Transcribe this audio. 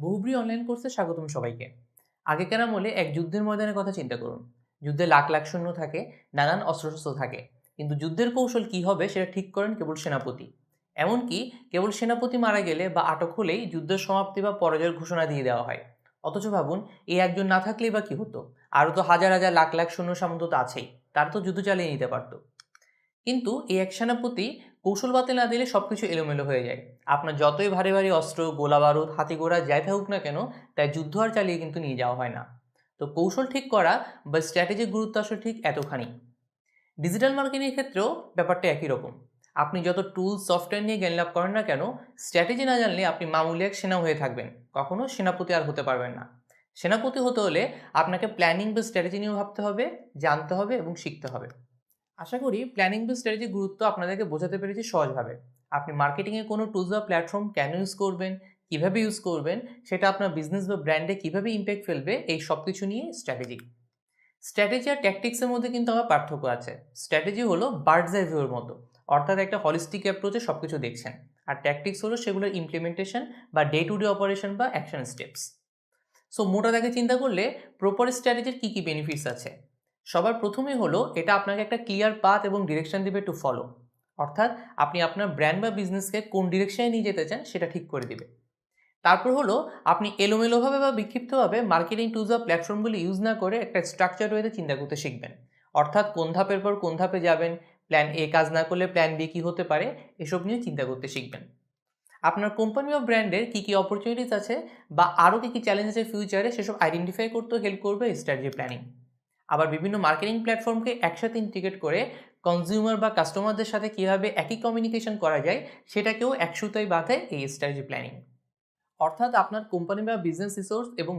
বহুব্রী online কোর্সে স্বাগতম সবাইকে। আগেকার আমলে এক যুদ্ধের ময়দানের কথা চিন্তা করুন। যুদ্ধে লাখ লাখ সৈন্য থাকে, নানান অস্ত্রশস্ত্র থাকে, কিন্তু যুদ্ধের কৌশল কি হবে সেটা ঠিক করেন কেবল সেনাপতি। এমনকি কেবল সেনাপতি মারা গেলে বা আটক হলেই যুদ্ধের সমাপ্তি বা পরাজয়ের ঘোষণা দিয়ে দেওয়া হয়। অথচ ভাবুন, এই একজন না থাকলেই বা কি হতো? আরও তো হাজার হাজার লাখ লাখ সৈন্য সামন্ত তো আছেই, তার তো যুদ্ধ চালিয়ে নিতে পারতো। কিন্তু এই এক সেনাপতি কৌশল বাতিল না দিলে সবকিছু এলোমেলো হয়ে যায়। আপনার যতই ভারী ভারী অস্ত্র, গোলা বারুদ, হাতিঘোড়া যাই থাকুক না কেন, তাই যুদ্ধ আর চালিয়ে কিন্তু নিয়ে যাওয়া হয় না। তো কৌশল ঠিক করা বা স্ট্র্যাটেজির গুরুত্ব আসলে ঠিক এতখানি। ডিজিটাল মার্কেটিংয়ের ক্ষেত্রেও ব্যাপারটা একই রকম। আপনি যত টুলস সফটওয়্যার নিয়ে জ্ঞান লাভ করেন না কেন, স্ট্র্যাটেজি না জানলে আপনি মামুলি এক সেনা হয়ে থাকবেন, কখনো সেনাপতি আর হতে পারবেন না। সেনাপতি হতে হলে আপনাকে প্ল্যানিং বা স্ট্র্যাটেজি নিয়েও ভাবতে হবে, জানতে হবে এবং শিখতে হবে। আশা করি প্ল্যানিং বা স্ট্র্যাটেজির গুরুত্ব আপনাদেরকে বোঝাতে পেরেছি সহজভাবে। আপনি মার্কেটিংয়ে কোনো টুলস বা প্ল্যাটফর্ম কেন ইউজ করবেন, কিভাবে ইউজ করবেন, সেটা আপনার বিজনেস বা ব্র্যান্ডে কিভাবে ইম্প্যাক্ট ফেলবে, এই সব কিছু নিয়ে স্ট্র্যাটেজি। স্ট্র্যাটেজি আর ট্যাকটিক্সের মধ্যে কিন্তু আবার পার্থক্য আছে। স্ট্র্যাটেজি হলো বার্ডস আই ভিউর মতো, অর্থাৎ একটা হলিস্টিক অ্যাপ্রোচে সব কিছু দেখছেন। আর ট্যাকটিক্স হলো সেগুলোর ইমপ্লিমেন্টেশন বা ডে টু ডে অপারেশন বা অ্যাকশন স্টেপস। সো মোটা দাগে চিন্তা করলে প্রপার স্ট্র্যাটেজির কী কী বেনিফিটস আছে। সবার প্রথমে হলো এটা আপনাকে একটা ক্লিয়ার পাথ এবং ডিরেকশন দিবে টু ফলো, অর্থাৎ আপনি আপনার ব্র্যান্ড বা বিজনেসকে কোন ডিরেকশনে নিয়ে যেতে চান সেটা ঠিক করে দিবে। তারপর হলো আপনি এলোমেলোভাবে বা বিক্ষিপ্তভাবে মার্কেটিং টুলস বা প্ল্যাটফর্মগুলি ইউজ না করে একটা স্ট্রাকচার ওয়েতে চিন্তা করতে শিখবেন। অর্থাৎ কোন ধাপের পর কোন ধাপে যাবেন, প্ল্যান এ কাজ না করলে প্ল্যান বি কী হতে পারে, এসব নিয়ে চিন্তা করতে শিখবেন। আপনার কোম্পানি বা ব্র্যান্ডের কী কী অপরচুনিটিস আছে বা আরও কী কী চ্যালেঞ্জ আছে ফিউচারে, সেসব আইডেন্টিফাই করতেও হেল্প করবে স্ট্র্যাটেজি প্ল্যানিং। আবার বিভিন্ন মার্কেটিং প্ল্যাটফর্মকে একসাথে ইন্টিগ্রেট করে কনজিউমার বা কাস্টমারদের সাথে কীভাবে একই কমিউনিকেশন করা যায়, সেটাকেও এক সুতায় বাঁধে এই স্ট্র্যাটেজি প্ল্যানিং। অর্থাৎ আপনার কোম্পানি বা বিজনেস রিসোর্স এবং